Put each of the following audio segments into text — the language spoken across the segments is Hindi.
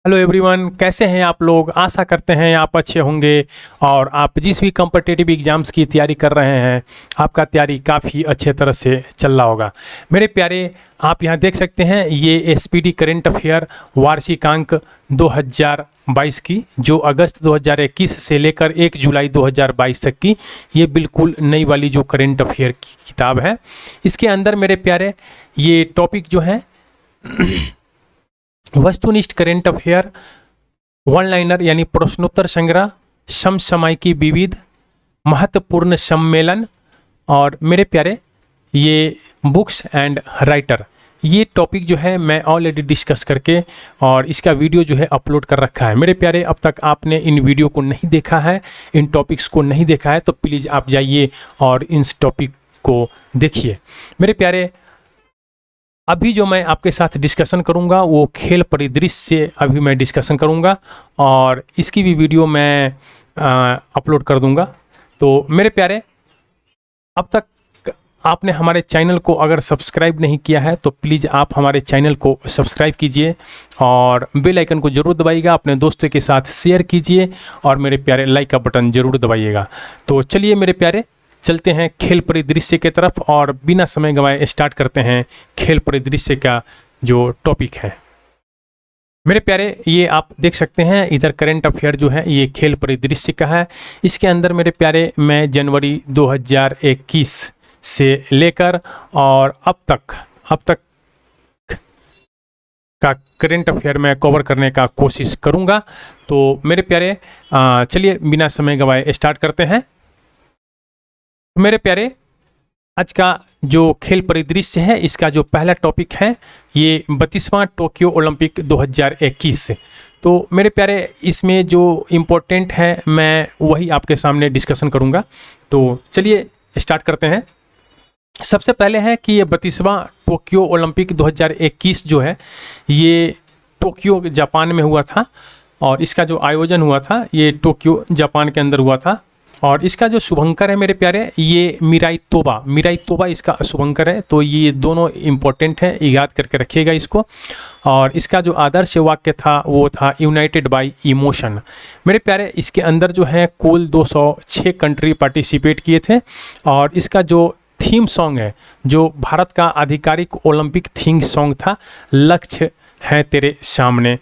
हेलो एवरीवन, कैसे हैं आप लोग। आशा करते हैं आप अच्छे होंगे और आप जिस भी कॉम्पिटिटिव एग्जाम्स की तैयारी कर रहे हैं आपका तैयारी काफ़ी अच्छे तरह से चल रहा होगा। मेरे प्यारे, आप यहां देख सकते हैं ये एसपीडी करेंट अफेयर वार्षिकांक 2022 की, जो अगस्त 2021 से लेकर 1 जुलाई 2022 तक की ये बिल्कुल नई वाली जो करेंट अफेयर की किताब है। इसके अंदर मेरे प्यारे ये टॉपिक जो है वस्तुनिष्ठ करेंट अफेयर, वन लाइनर यानी प्रश्नोत्तर संग्रह, समसामयिकी विविध, महत्वपूर्ण सम्मेलन और मेरे प्यारे ये बुक्स एंड राइटर, ये टॉपिक जो है मैं ऑलरेडी डिस्कस करके और इसका वीडियो जो है अपलोड कर रखा है। मेरे प्यारे, अब तक आपने इन वीडियो को नहीं देखा है, इन टॉपिक्स को नहीं देखा है तो प्लीज़ आप जाइए और इन टॉपिक को देखिए। मेरे प्यारे, अभी जो मैं आपके साथ डिस्कशन करूंगा वो खेल परिदृश्य से अभी मैं डिस्कशन करूंगा और इसकी भी वीडियो मैं अपलोड कर दूंगा। तो मेरे प्यारे, अब तक आपने हमारे चैनल को अगर सब्सक्राइब नहीं किया है तो प्लीज़ आप हमारे चैनल को सब्सक्राइब कीजिए और बेल आइकन को ज़रूर दबाइएगा, अपने दोस्तों के साथ शेयर कीजिए और मेरे प्यारे लाइक का बटन ज़रूर दबाइएगा। तो चलिए मेरे प्यारे, चलते हैं खेल परिदृश्य के तरफ और बिना समय गंवाए स्टार्ट करते हैं खेल परिदृश्य का जो टॉपिक है। मेरे प्यारे, ये आप देख सकते हैं इधर करंट अफेयर जो है ये खेल परिदृश्य का है। इसके अंदर मेरे प्यारे मैं जनवरी 2021 से लेकर और अब तक का करंट अफेयर में कवर करने का कोशिश करूँगा। तो मेरे प्यारे चलिए बिना समय गंवाए स्टार्ट करते हैं। मेरे प्यारे, आज का जो खेल परिदृश्य है इसका जो पहला टॉपिक है ये 32वां टोक्यो ओलंपिक 2021। तो मेरे प्यारे, इसमें जो इम्पोर्टेंट है मैं वही आपके सामने डिस्कशन करूंगा। तो चलिए स्टार्ट करते हैं। सबसे पहले है कि ये 32वां टोक्यो ओलंपिक 2021 जो है ये टोक्यो जापान में हुआ था और इसका जो आयोजन हुआ था ये टोक्यो जापान के अंदर हुआ था और इसका जो शुभंकर है मेरे प्यारे ये मिराई तोबा इसका शुभंकर है। तो ये दोनों इम्पोर्टेंट है, याद करके रखिएगा इसको। और इसका जो आदर्श वाक्य था वो था यूनाइटेड बाय इमोशन। मेरे प्यारे, इसके अंदर जो है कुल 206 कंट्री पार्टिसिपेट किए थे और इसका जो थीम सॉन्ग है, जो भारत का आधिकारिक ओलंपिक थीम सॉन्ग था, लक्ष्य है तेरे सामने।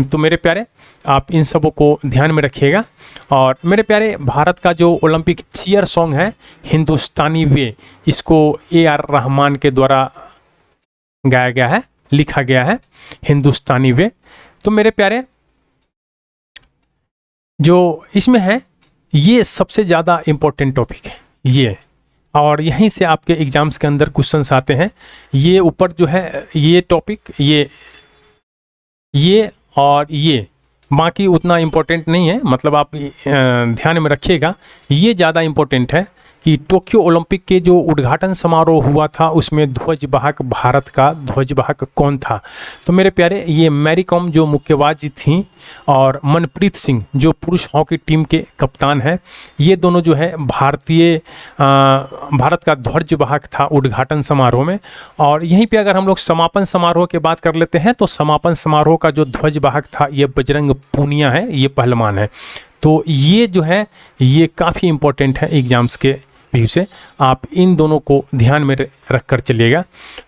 तो मेरे प्यारे, आप इन सबों को ध्यान में रखिएगा। और मेरे प्यारे, भारत का जो ओलंपिक चीयर सॉन्ग है हिंदुस्तानी वे, इसको AR रहमान के द्वारा गाया गया है, लिखा गया है हिंदुस्तानी वे। तो मेरे प्यारे, जो इसमें है ये सबसे ज़्यादा इम्पोर्टेंट टॉपिक है ये, और यहीं से आपके एग्जाम्स के अंदर क्वेश्चंस आते हैं। ये ऊपर जो है ये टॉपिक ये और ये बाकी उतना इम्पोर्टेंट नहीं है, मतलब आप ध्यान में रखिएगा। ये ज़्यादा इम्पोर्टेंट है कि टोक्यो ओलंपिक के जो उद्घाटन समारोह हुआ था उसमें ध्वजवाहक, भारत का ध्वजवाहक कौन था। तो मेरे प्यारे, ये मैरी कॉम जो मुक्केबाज थी और मनप्रीत सिंह जो पुरुष हॉकी टीम के कप्तान हैं, ये दोनों जो है भारत का ध्वजवाहक था उद्घाटन समारोह में। और यहीं पे अगर हम लोग समापन समारोह की बात कर लेते हैं तो समापन समारोह का जो ध्वजवाहक था ये बजरंग पूनिया है, ये पहलवान है। तो ये जो है ये काफ़ी इम्पोर्टेंट है एग्जाम्स के व्यू से, आप इन दोनों को ध्यान में रख कर चलिएगा।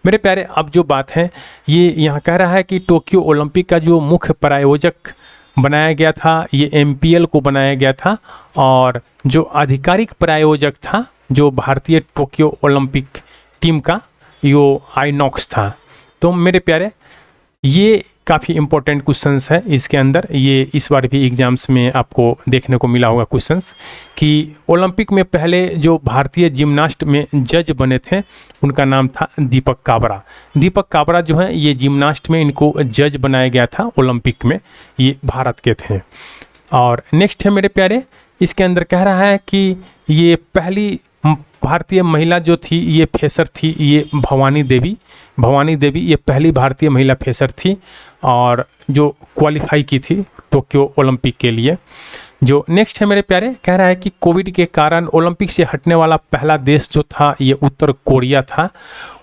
मेरे प्यारे, अब जो बात है ये यहाँ कह रहा है कि टोक्यो ओलंपिक का जो मुख्य प्रायोजक बनाया गया था ये MPL को बनाया गया था और जो आधिकारिक प्रायोजक था जो भारतीय टोक्यो ओलंपिक टीम का यो आइनॉक्स था। तो मेरे प्यारे, ये काफ़ी इम्पोर्टेंट क्वेश्चंस है इसके अंदर। ये इस बार भी एग्जाम्स में आपको देखने को मिला होगा क्वेश्चंस कि ओलंपिक में पहले जो भारतीय जिम्नास्ट में जज बने थे उनका नाम था दीपक काबरा। दीपक काबरा जो है ये जिम्नास्ट में इनको जज बनाया गया था ओलंपिक में, ये भारत के थे। और नेक्स्ट है मेरे प्यारे, इसके अंदर कह रहा है कि ये पहली भारतीय महिला जो थी ये फेसर थी, ये भवानी देवी ये पहली भारतीय महिला फेसर थी और जो क्वालिफाई की थी टोक्यो ओलंपिक के लिए। जो नेक्स्ट है मेरे प्यारे, कह रहा है कि कोविड के कारण ओलंपिक से हटने वाला पहला देश जो था ये उत्तर कोरिया था।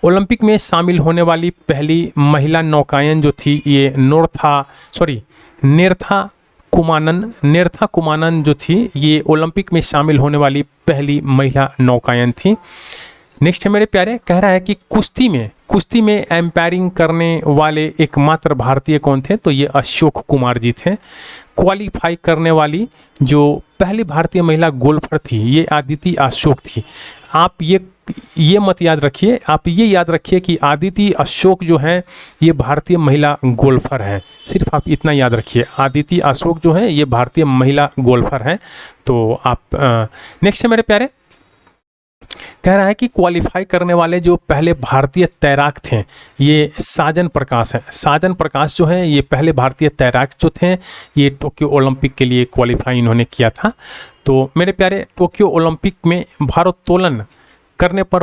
ओलंपिक में शामिल होने वाली पहली महिला नौकायन जो थी ये नेर्था कुमानन जो थी ये ओलंपिक में शामिल होने वाली पहली महिला नौकायन थी। नेक्स्ट है मेरे प्यारे, कह रहा है कि कुश्ती में एम्पायरिंग करने वाले एकमात्र भारतीय कौन थे, तो ये अशोक कुमार जी थे। क्वालिफाई करने वाली जो पहली भारतीय महिला गोल्फर थी ये अदिति अशोक थी। आप ये मत याद रखिए, आप ये याद रखिए कि अदिति अशोक जो है ये भारतीय महिला गोल्फर हैं, सिर्फ आप इतना याद रखिए, अदिति अशोक जो है ये भारतीय महिला गोल्फर हैं। तो आप नेक्स्ट है मेरे प्यारे, कह रहा है कि क्वालिफाई करने वाले जो पहले भारतीय तैराक थे ये साजन प्रकाश हैं। साजन प्रकाश जो है ये पहले भारतीय तैराक जो थे, ये टोक्यो ओलंपिक के लिए क्वालिफाई इन्होंने किया था। तो मेरे प्यारे, टोक्यो ओलंपिक में भारोत्तोलन करने पर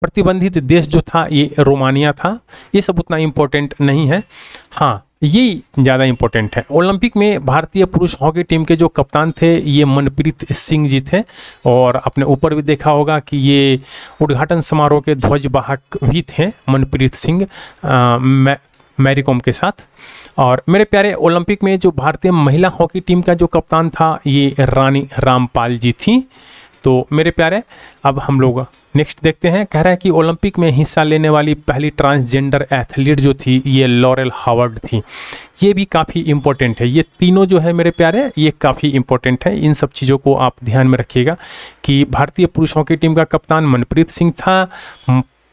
प्रतिबंधित देश जो था ये रोमानिया था। ये सब उतना इम्पोर्टेंट नहीं है, हाँ ये ज़्यादा इम्पोर्टेंट है। ओलंपिक में भारतीय पुरुष हॉकी टीम के जो कप्तान थे ये मनप्रीत सिंह जी थे, और आपने ऊपर भी देखा होगा कि ये उद्घाटन समारोह के ध्वजवाहक भी थे मनप्रीत सिंह मैरी कॉम के साथ। और मेरे प्यारे, ओलंपिक में जो भारतीय महिला हॉकी टीम का जो कप्तान था ये रानी रामपाल जी थी। तो मेरे प्यारे, अब हम लोग नेक्स्ट देखते हैं। कह रहा है कि ओलंपिक में हिस्सा लेने वाली पहली ट्रांसजेंडर एथलीट जो थी ये लॉरेल हावर्ड थी। ये भी काफ़ी इम्पोर्टेंट है, ये तीनों जो है मेरे प्यारे ये काफ़ी इम्पोर्टेंट है। इन सब चीज़ों को आप ध्यान में रखिएगा कि भारतीय पुरुष हॉकी टीम का कप्तान मनप्रीत सिंह था,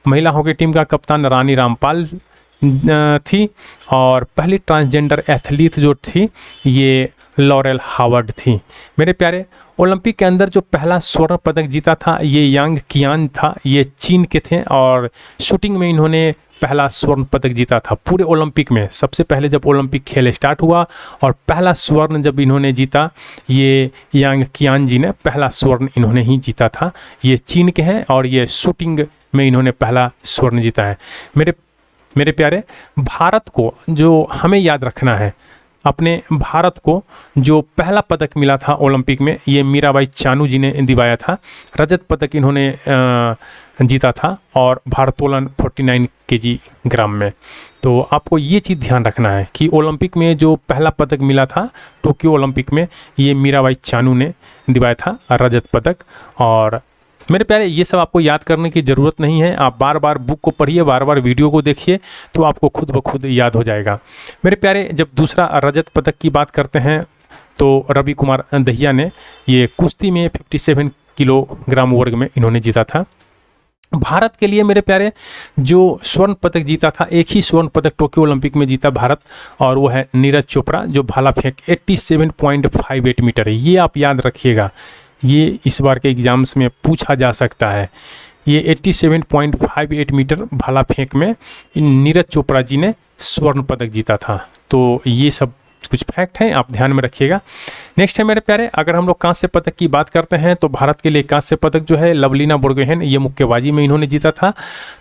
महिला हॉकी टीम का कप्तान रानी रामपाल थी, और पहली ट्रांसजेंडर एथलीट जो थी ये लॉरेल हावर्ड थी। मेरे प्यारे, ओलंपिक के अंदर जो पहला स्वर्ण पदक जीता था ये यांग कियान था, ये चीन के थे, और शूटिंग में इन्होंने पहला स्वर्ण पदक जीता था पूरे ओलंपिक में। सबसे पहले जब ओलंपिक खेल स्टार्ट हुआ और पहला स्वर्ण जब इन्होंने जीता, ये यांग कियान जी ने पहला स्वर्ण इन्होंने ही जीता था। ये चीन के हैं और ये शूटिंग में इन्होंने पहला स्वर्ण जीता है। मेरे प्यारे, भारत को जो हमें याद रखना है, अपने भारत को जो पहला पदक मिला था ओलंपिक में ये मीराबाई चानू जी ने दिवाया था। रजत पदक इन्होंने जीता था, और भारोत्तोलन 49 kg ग्राम में। तो आपको ये चीज़ ध्यान रखना है कि ओलंपिक में जो पहला पदक मिला था टोक्यो ओलंपिक में ये मीराबाई चानू ने दिवाया था रजत पदक। और मेरे प्यारे, ये सब आपको याद करने की ज़रूरत नहीं है, आप बार बार बुक को पढ़िए, बार बार वीडियो को देखिए, तो आपको खुद ब खुद याद हो जाएगा। मेरे प्यारे, जब दूसरा रजत पदक की बात करते हैं तो रवि कुमार दहिया ने ये कुश्ती में 57 किलोग्राम वर्ग में इन्होंने जीता था। भारत के लिए मेरे प्यारे जो स्वर्ण पदक जीता था, एक ही स्वर्ण पदक टोक्यो ओलंपिक में जीता भारत, और वो है नीरज चोपड़ा जो भाला फेंक 87.58 मीटर है। ये आप याद रखिएगा, ये इस बार के एग्ज़ाम्स में पूछा जा सकता है। ये 87.58 मीटर भाला फेंक में नीरज चोपड़ा जी ने स्वर्ण पदक जीता था। तो ये सब कुछ फैक्ट हैं, आप ध्यान में रखिएगा। नेक्स्ट है मेरे प्यारे, अगर हम लोग कांस्य पदक की बात करते हैं तो भारत के लिए कांस्य पदक जो है लवलीना बोर्गोहेन, ये मुक्केबाजी में इन्होंने जीता था।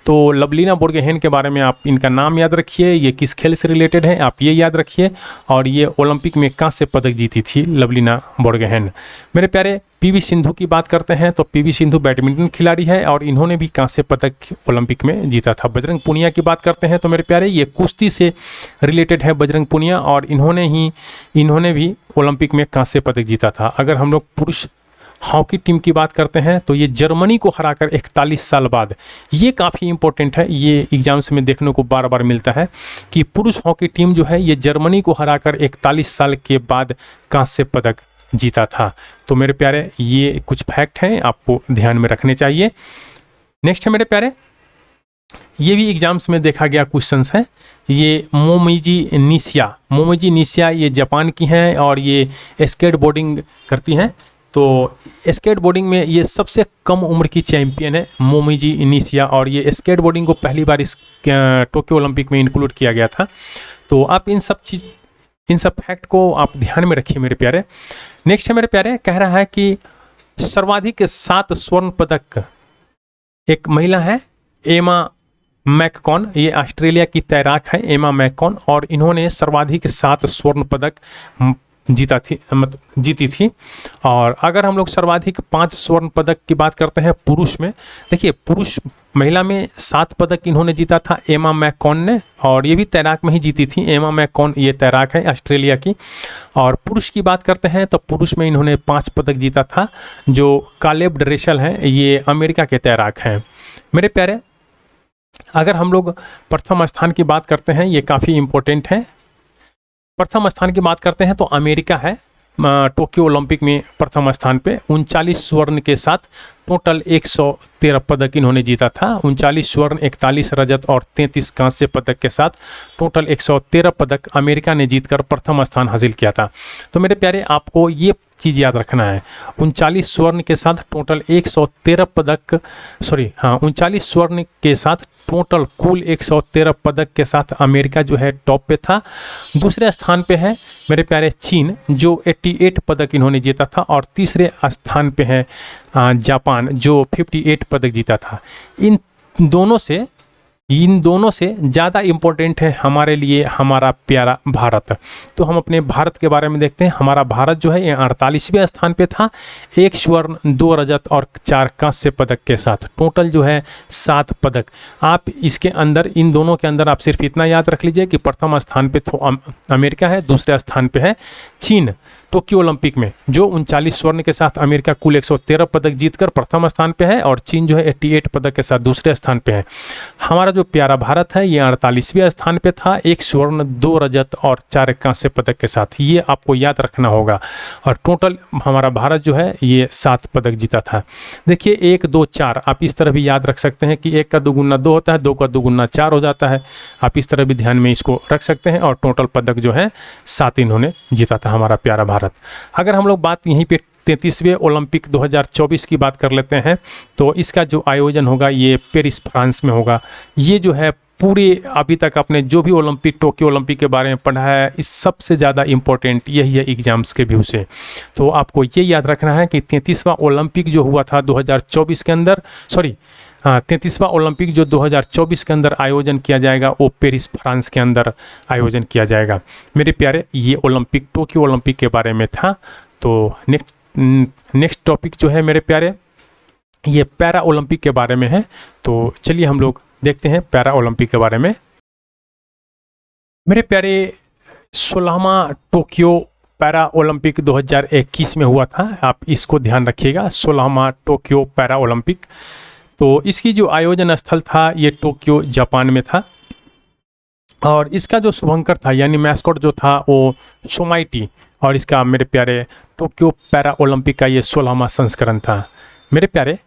तो लवलीना बोर्गोहेन के बारे में आप इनका नाम याद रखिए, ये किस खेल से रिलेटेड है आप ये याद रखिए, और ये ओलंपिक में कांस्य पदक जीती थी लवलीना बोर्गोहेन। मेरे प्यारे, पीवी सिंधु की बात करते हैं तो पीवी सिंधु बैडमिंटन खिलाड़ी है और इन्होंने भी कांस्य पदक ओलंपिक में जीता था। बजरंग पुनिया की बात करते हैं तो मेरे प्यारे ये कुश्ती से रिलेटेड है बजरंग पुनिया, और इन्होंने भी ओलंपिक में कांस्य पदक जीता था। अगर हम लोग पुरुष हॉकी टीम की बात करते हैं तो ये जर्मनी को हराकर 41 साल बाद, ये काफ़ी इंपॉर्टेंट है, ये एग्जाम्स में देखने को बार बार मिलता है कि पुरुष हॉकी टीम जो है ये जर्मनी को हराकर 41 साल के बाद कांस्य पदक जीता था। तो मेरे प्यारे, ये कुछ फैक्ट हैं आपको ध्यान में रखने चाहिए। नेक्स्ट है मेरे प्यारे, ये भी एग्जाम्स में देखा गया क्वेश्चंस है। ये मोमिजी निशिया ये जापान की हैं और ये स्केट बोर्डिंग करती हैं। तो स्केट बोर्डिंग में ये सबसे कम उम्र की चैंपियन है मोमिजी निशिया, और ये स्केट बोर्डिंग को पहली बार इस टोक्यो ओलंपिक में इंक्लूड किया गया था। तो आप इन सब फैक्ट को आप ध्यान में रखिए मेरे प्यारे। नेक्स्ट है मेरे प्यारे, कह रहा है कि सर्वाधिक 7 स्वर्ण पदक एक महिला है एमा मैककॉन, ये ऑस्ट्रेलिया की तैराक है एमा मैककॉन, और इन्होंने सर्वाधिक 7 स्वर्ण पदक जीती थी। और अगर हम लोग सर्वाधिक 5 स्वर्ण पदक की बात करते हैं पुरुष में, देखिए पुरुष महिला में 7 पदक इन्होंने जीता था एमा मैकॉन ने, और ये भी तैराक में ही जीती थी। एमा मैकॉन ये तैराक है ऑस्ट्रेलिया की। और पुरुष की बात करते हैं तो पुरुष में इन्होंने 5 पदक जीता था। जो कालेब ड्रेसल हैं ये अमेरिका के तैराक हैं। मेरे प्यारे, अगर हम लोग प्रथम स्थान की बात करते हैं, ये काफ़ी इम्पोर्टेंट है। प्रथम स्थान की बात करते हैं तो अमेरिका है टोक्यो ओलंपिक में प्रथम स्थान पे 39 स्वर्ण के साथ टोटल 113 पदक इन्होंने जीता था। 39 स्वर्ण, 41 रजत और 33 कांस्य पदक के साथ टोटल 113 पदक अमेरिका ने जीतकर प्रथम स्थान हासिल किया था। तो मेरे प्यारे, आपको ये चीज़ याद रखना है, 39 स्वर्ण के साथ टोटल 113 पदक, 39 स्वर्ण के साथ टोटल कुल 113 पदक के साथ अमेरिका जो है टॉप पे था। दूसरे स्थान पे है मेरे प्यारे चीन, जो 88 पदक इन्होंने जीता था। और तीसरे स्थान पे है जापान, जो 58 पदक जीता था। इन दोनों से ज़्यादा इम्पोर्टेंट है हमारे लिए हमारा प्यारा भारत। तो हम अपने भारत के बारे में देखते हैं। हमारा भारत जो है ये 48वें स्थान पे था, 1 स्वर्ण, 2 रजत और 4 कांस्य पदक के साथ टोटल जो है 7 पदक। आप इसके अंदर, इन दोनों के अंदर आप सिर्फ इतना याद रख लीजिए कि प्रथम स्थान पे तो अमेरिका है, दूसरे स्थान पे है चीन टोक्यो ओलंपिक में, जो 39 स्वर्ण के साथ अमेरिका कुल 113 पदक जीतकर प्रथम स्थान पे है, और चीन जो है 88 पदक के साथ दूसरे स्थान पे है। हमारा जो प्यारा भारत है ये 48वें स्थान पे था, 1 स्वर्ण, 2 रजत और 4 कांस्य पदक के साथ। ये आपको याद रखना होगा। और टोटल हमारा भारत जो है ये 7 पदक जीता था। देखिए 1, 2, 4 आप इस तरह भी याद रख सकते हैं कि 1 का 2 गुना 2 होता है, 2 का 2 गुना 4 हो जाता है। आप इस तरह भी ध्यान में इसको रख सकते हैं। और टोटल पदक जो है 7 इन्होंने जीता था हमारा प्यारा भारत। अगर हम लोग बात यहीं पे 33वें ओलंपिक 2024 की बात कर लेते हैं, तो इसका जो आयोजन होगा ये पेरिस फ्रांस में होगा। ये जो है पूरे अभी तक आपने जो भी ओलंपिक, टोक्यो ओलंपिक के बारे में पढ़ा है, इस सबसे ज़्यादा इम्पोर्टेंट यही है एग्जाम्स के व्यू से। तो आपको ये याद रखना है कि 33वां ओलंपिक जो हुआ था 2024 के अंदर, 33वां ओलंपिक जो 2024 के अंदर आयोजन किया जाएगा वो पेरिस फ्रांस के अंदर आयोजन किया जाएगा। मेरे प्यारे, ये ओलंपिक टोक्यो ओलंपिक के बारे में था। तो नेक्स्ट टॉपिक जो है मेरे प्यारे, ये पैरा ओलंपिक के बारे में है। तो चलिए हम लोग देखते हैं पैरा ओलंपिक के बारे में। मेरे प्यारे, 16वां टोक्यो पैरा ओलंपिक 2021 में हुआ था। आप इसको ध्यान रखिएगा, 16वां टोक्यो पैरा ओलंपिक। तो इसकी जो आयोजन स्थल था ये टोक्यो जापान में था। और इसका जो शुभंकर था यानी मैस्कॉट जो था वो सोमाइटी, और इसका मेरे प्यारे टोक्यो पैरा ओलंपिक का ये 16वां संस्करण था। मेरे प्यारे,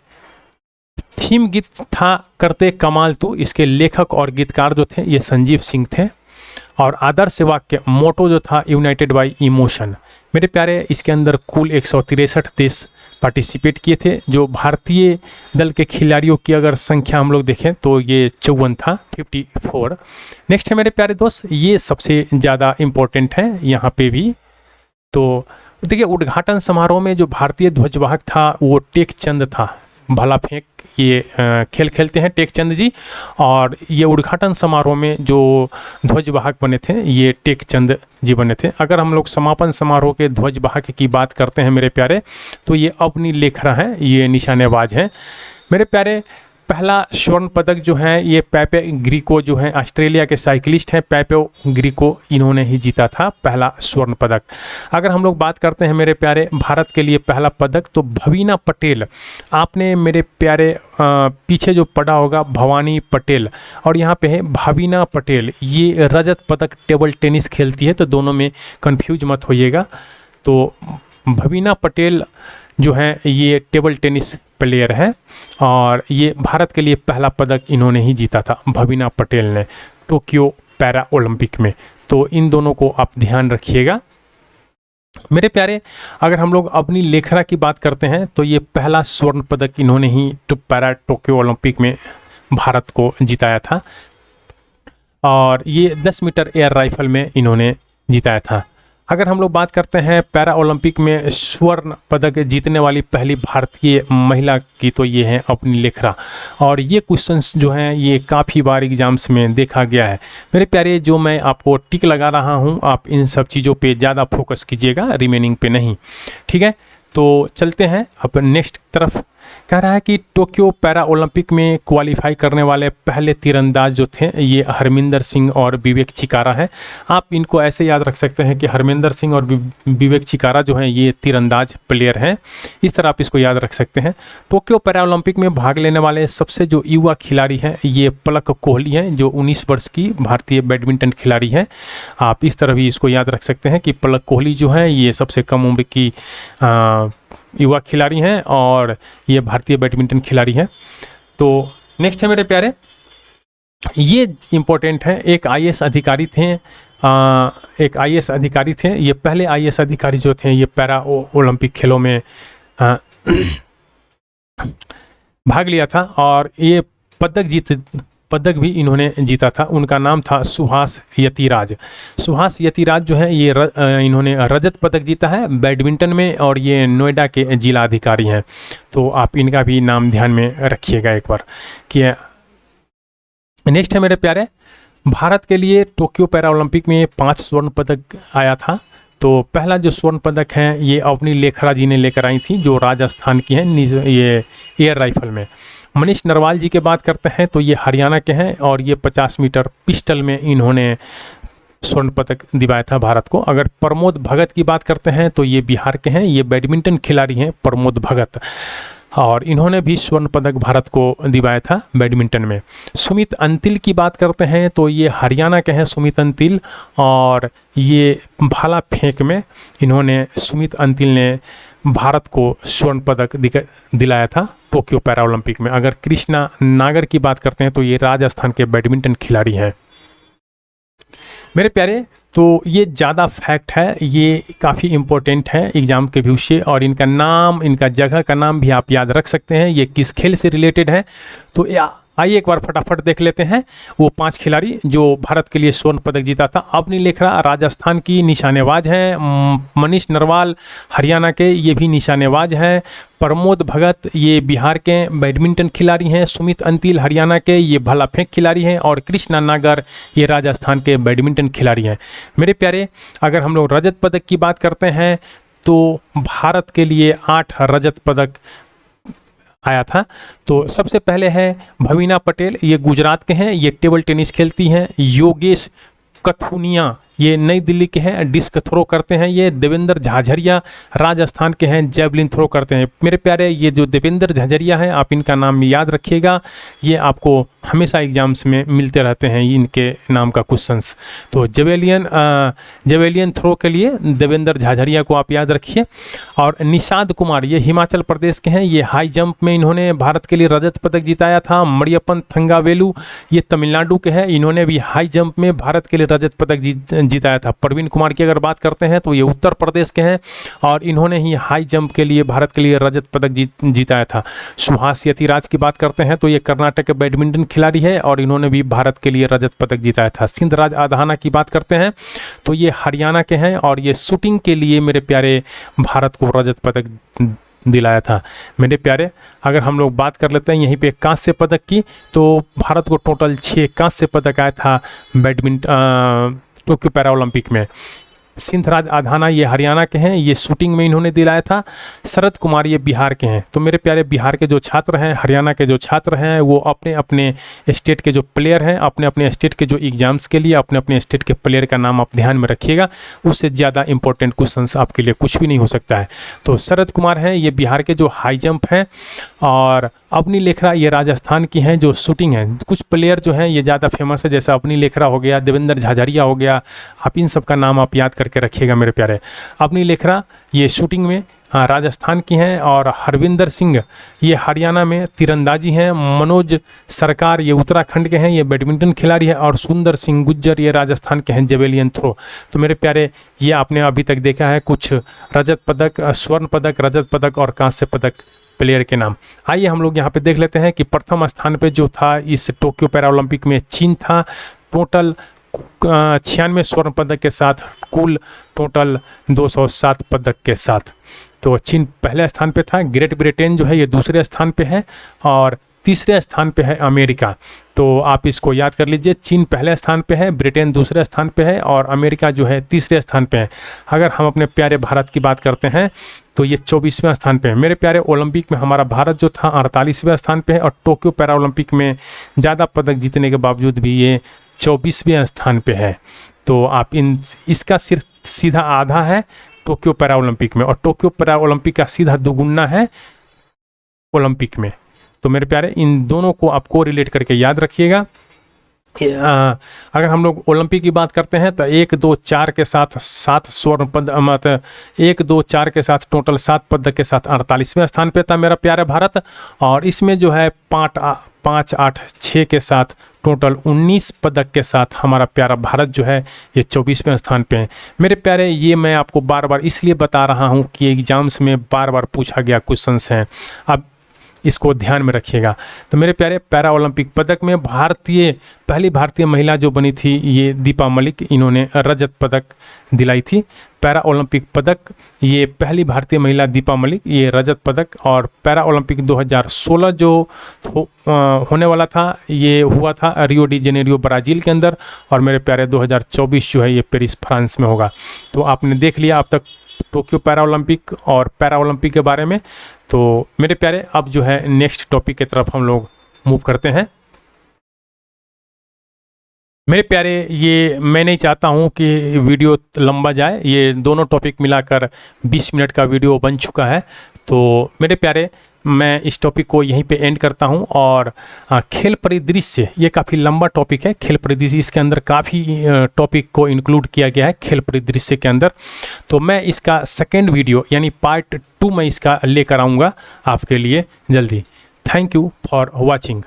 थीम गीत था करते कमाल तू। इसके लेखक और गीतकार जो थे ये संजीव सिंह थे। और आदर्श वाक्य मोटो जो था यूनाइटेड बाय इमोशन। मेरे प्यारे, इसके अंदर कुल 163 देश पार्टिसिपेट किए थे। जो भारतीय दल के खिलाड़ियों की अगर संख्या हम लोग देखें तो ये 54 था, 54। नेक्स्ट है मेरे प्यारे दोस्त, ये सबसे ज़्यादा इम्पोर्टेंट है यहाँ पे भी। तो देखिए, उद्घाटन समारोह में जो भारतीय ध्वजवाहक था वो टेक चंद था। भाला फेंक ये खेल खेलते हैं टेक चंद जी। और ये उद्घाटन समारोह में जो ध्वजवाहक बने थे ये टेक चंद जी बने थे। अगर हम लोग समापन समारोह के ध्वजवाहक की बात करते हैं मेरे प्यारे, तो ये अवनी लेखरा हैं, ये निशानेबाज हैं। मेरे प्यारे, पहला स्वर्ण पदक जो है ये पेपे ग्रीको जो है ऑस्ट्रेलिया के साइकिलिस्ट हैं, पेपे ग्रीको, इन्होंने ही जीता था पहला स्वर्ण पदक। अगर हम लोग बात करते हैं मेरे प्यारे भारत के लिए पहला पदक, तो भवीना पटेल, आपने मेरे प्यारे पीछे जो पढ़ा होगा भवानी पटेल, और यहाँ पे है भवीना पटेल, ये रजत पदक टेबल टेनिस खेलती है, तो दोनों में कंफ्यूज मत होइएगा। तो भवीना पटेल जो है ये टेबल टेनिस प्लेयर है, और ये भारत के लिए पहला पदक इन्होंने ही जीता था, भवीना पटेल ने, टोक्यो पैरा ओलंपिक में। तो इन दोनों को आप ध्यान रखिएगा मेरे प्यारे। अगर हम लोग अपनी लेखरा की बात करते हैं तो ये पहला स्वर्ण पदक इन्होंने ही पैरा टोक्यो ओलंपिक में भारत को जिताया था, और ये 10 मीटर एयर राइफल में इन्होंने जिताया था। अगर हम लोग बात करते हैं पैरा ओलंपिक में स्वर्ण पदक जीतने वाली पहली भारतीय महिला की, तो ये है अपनी लेखरा। और ये क्वेश्चंस जो हैं ये काफ़ी बार एग्जाम्स में देखा गया है मेरे प्यारे। जो मैं आपको टिक लगा रहा हूँ, आप इन सब चीज़ों पे ज़्यादा फोकस कीजिएगा, रिमेनिंग पे नहीं, ठीक है। तो चलते हैं अब नेक्स्ट तरफ। कह रहा है कि टोक्यो पैरा ओलंपिक में क्वालिफाई करने वाले पहले तीरंदाज जो थे ये हरमिंदर सिंह और विवेक चिकारा हैं। आप इनको ऐसे याद रख सकते हैं कि हरमिंदर सिंह और विवेक चिकारा जो हैं ये तीरंदाज प्लेयर हैं, इस तरह आप इसको याद रख सकते हैं। टोक्यो पैरा ओलंपिक में भाग लेने वाले सबसे जो युवा खिलाड़ी हैं ये पलक कोहली हैं, जो 19 वर्ष की भारतीय बैडमिंटन खिलाड़ी हैं। आप इस तरह भी इसको याद रख सकते हैं कि पलक कोहली जो है ये सबसे कम उम्र की युवा खिलाड़ी हैं और ये भारतीय बैडमिंटन खिलाड़ी हैं। तो नेक्स्ट है मेरे प्यारे, ये इम्पोर्टेंट है, एक आईएएस अधिकारी थे, एक आईएएस अधिकारी थे। ये पहले आईएएस अधिकारी जो थे ये पैरा ओलंपिक खेलों में भाग लिया था और ये पदक भी इन्होंने जीता था। उनका नाम था सुहास यतिराज। सुहास यतिराज जो है ये इन्होंने रजत पदक जीता है बैडमिंटन में और ये नोएडा के जिला अधिकारी हैं। तो आप इनका भी नाम ध्यान में रखिएगा एक बार कि नेक्स्ट है मेरे प्यारे, भारत के लिए टोक्यो पैरा ओलंपिक में 5 स्वर्ण पदक आया था। तो पहला जो स्वर्ण पदक है ये अपनी लेखरा जी ने लेकर आई थी, जो राजस्थान की हैं, ये एयर राइफल में। मनीष नरवाल जी के बात करते हैं तो ये हरियाणा के हैं और ये 50 मीटर पिस्टल में इन्होंने स्वर्ण पदक दिलाया था भारत को। अगर प्रमोद भगत की बात करते हैं तो ये बिहार के हैं, ये बैडमिंटन खिलाड़ी हैं प्रमोद भगत, और इन्होंने भी स्वर्ण पदक भारत को दिलाया था बैडमिंटन में। सुमित अंतिल की बात करते हैं तो ये हरियाणा के हैं सुमित अंतिल, और ये भाला फेंक में इन्होंने सुमित अंतिल ने भारत को स्वर्ण पदक दिलाया था टोक्यो पैरा ओलंपिक में। अगर कृष्णा नागर की बात करते हैं तो ये राजस्थान के बैडमिंटन खिलाड़ी हैं मेरे प्यारे। तो ये ज़्यादा फैक्ट है, ये काफ़ी इम्पोर्टेंट है एग्जाम के व्यू से, और इनका नाम, इनका जगह का नाम भी आप याद रख सकते हैं, ये किस खेल से रिलेटेड है। तो आइए एक बार फटाफट देख लेते हैं वो 5 खिलाड़ी जो भारत के लिए स्वर्ण पदक जीता था। अपनी लेखरा राजस्थान की निशानेबाज हैं, मनीष नरवाल हरियाणा के ये भी निशानेबाज हैं, प्रमोद भगत ये बिहार के बैडमिंटन खिलाड़ी हैं, सुमित अंतिल हरियाणा के ये भाला फेंक खिलाड़ी हैं, और कृष्णा नागर ये राजस्थान के बैडमिंटन खिलाड़ी हैं मेरे प्यारे। अगर हम लोग रजत पदक की बात करते हैं तो भारत के लिए 8 रजत पदक आया था। तो सबसे पहले है भवीना पटेल, ये गुजरात के हैं, ये टेबल टेनिस खेलती हैं। योगेश कथुनिया ये नई दिल्ली के हैं, डिस्क थ्रो करते हैं। ये देवेंद्र झाझरिया राजस्थान के हैं, जेवलिन थ्रो करते हैं मेरे प्यारे। ये जो देवेंद्र झाझरिया हैं आप इनका नाम याद रखिएगा, ये आपको हमेशा एग्जाम्स में मिलते रहते हैं इनके नाम का क्वेश्चंस। तो जेवेलियन थ्रो के लिए देवेंद्र झाझरिया को आप याद रखिए। और निषाद कुमार ये हिमाचल प्रदेश के हैं, ये हाई जंप में इन्होंने भारत के लिए रजत पदक जिताया था। मरियप्पन थंगावेलू ये तमिलनाडु के हैं, इन्होंने भी हाई जंप में भारत के लिए रजत पदक जिताया था। प्रवीण कुमार की अगर बात करते हैं तो ये उत्तर प्रदेश के हैं और इन्होंने ही हाई जंप के लिए भारत के लिए रजत पदक जिताया था। सुहास यतिराज की बात करते हैं तो ये कर्नाटक के बैडमिंटन खिलाड़ी है और इन्होंने भी भारत के लिए रजत पदक जिताया था। सिंधराज आधाना की बात करते हैं तो ये हरियाणा के हैं और ये शूटिंग के लिए मेरे प्यारे भारत को रजत पदक दिलाया था मेरे प्यारे। अगर हम लोग बात कर लेते हैं यहीं पे कांस्य पदक की, तो भारत को टोटल 6 कांस्य पदक आया था बैडमिंटन टोक्यो पैरा ओलंपिक में। सिंधराज आधाना ये हरियाणा के हैं, ये शूटिंग में इन्होंने दिलाया था। शरद कुमार ये बिहार के हैं। तो मेरे प्यारे बिहार के जो छात्र हैं, हरियाणा के जो छात्र हैं, वो अपने अपने स्टेट के जो प्लेयर हैं, अपने अपने स्टेट के जो एग्जाम्स के लिए अपने अपने स्टेट के प्लेयर का नाम आप ध्यान में रखिएगा, उससे ज़्यादा इंपॉर्टेंट क्वेश्चंस आपके लिए कुछ भी नहीं हो सकता है। तो शरद कुमार हैं ये बिहार के जो हाई जंप हैं, और अपनी लेखरा ये राजस्थान की हैं जो शूटिंग है। कुछ प्लेयर जो हैं ये ज़्यादा फेमस है, जैसे अपनी लेखरा हो गया, देवेंद्र झाझरिया हो गया, आप इन सब का नाम आप याद करके रखिएगा मेरे प्यारे। अपनी लेखरा ये शूटिंग में राजस्थान की हैं, और हरविंदर सिंह ये हरियाणा में तीरंदाजी हैं। मनोज सरकार ये उत्तराखंड के हैं, ये बैडमिंटन खिलाड़ी है। और सुंदर सिंह गुज्जर ये राजस्थान के हैं, जेवेलियन थ्रो। तो मेरे प्यारे ये आपने अभी तक देखा है कुछ रजत पदक, स्वर्ण पदक, रजत पदक और कांस्य पदक प्लेयर के नाम। आइए हम लोग यहाँ पे देख लेते हैं कि प्रथम स्थान पे जो था इस टोक्यो पैरा ओलंपिक में चीन था। टोटल 96 स्वर्ण पदक के साथ, कुल टोटल 207 पदक के साथ। तो चीन पहले स्थान पे था, ग्रेट ब्रिटेन जो है ये दूसरे स्थान पे है और तीसरे स्थान पे है अमेरिका। तो आप इसको याद कर लीजिए, चीन पहले स्थान पे है, ब्रिटेन दूसरे स्थान पे है और अमेरिका जो है तीसरे स्थान पे है। अगर हम अपने प्यारे भारत की बात करते हैं तो ये 24वें स्थान पे है। मेरे प्यारे, ओलंपिक में हमारा भारत जो था 48वें स्थान पे है और टोक्यो पैरा ओलंपिक में ज़्यादा पदक जीतने के बावजूद भी ये 24वें स्थान पे है। तो आप इसका सिर्फ सीधा आधा है टोक्यो पैरा ओलंपिक में और टोक्यो पैरा ओलंपिक का सीधा दुगुना है ओलंपिक में। तो मेरे प्यारे, इन दोनों को आपको रिलेट करके याद रखिएगा। अगर हम लोग ओलंपिक की बात करते हैं तो 1, 2, 4 के साथ 7 स्वर्ण पदक, मतलब 1, 2, 4 के साथ टोटल 7 पदक के साथ 48वें स्थान पे था मेरा प्यारा भारत। और इसमें जो है 5, 8, 6 के साथ टोटल 19 पदक के साथ हमारा प्यारा भारत जो है ये 24वें स्थान पे है। मेरे प्यारे, ये मैं आपको बार बार इसलिए बता रहा हूँ कि एग्जाम्स में बार बार पूछा गया क्वेश्चंस हैं, अब इसको ध्यान में रखिएगा। तो मेरे प्यारे, पैरा ओलंपिक पदक में पहली भारतीय महिला जो बनी थी ये दीपा मलिक, इन्होंने रजत पदक दिलाई थी। पैरा ओलंपिक पदक ये पहली भारतीय महिला दीपा मलिक, ये रजत पदक। और पैरा ओलंपिक 2016 जो होने वाला था ये हुआ था रियो डी जेनेरियो ब्राज़ील के अंदर और मेरे प्यारे 2024 जो है ये पेरिस फ्रांस में होगा। तो आपने देख लिया अब तक टोक्यो पैरा ओलंपिक और पैरा ओलंपिक के बारे में। तो मेरे प्यारे, अब जो है नेक्स्ट टॉपिक की तरफ हम लोग मूव करते हैं। मेरे प्यारे, ये मैं नहीं चाहता हूँ कि वीडियो लंबा जाए, ये दोनों टॉपिक मिलाकर 20 मिनट का वीडियो बन चुका है। तो मेरे प्यारे, मैं इस टॉपिक को यहीं पे एंड करता हूं। और खेल परिदृश्य, ये काफ़ी लंबा टॉपिक है। खेल परिदृश्य, इसके अंदर काफ़ी टॉपिक को इंक्लूड किया गया है खेल परिदृश्य के अंदर। तो मैं इसका सेकेंड वीडियो यानी पार्ट 2 मैं इसका लेकर आऊँगा आपके लिए जल्दी। Thank you for watching.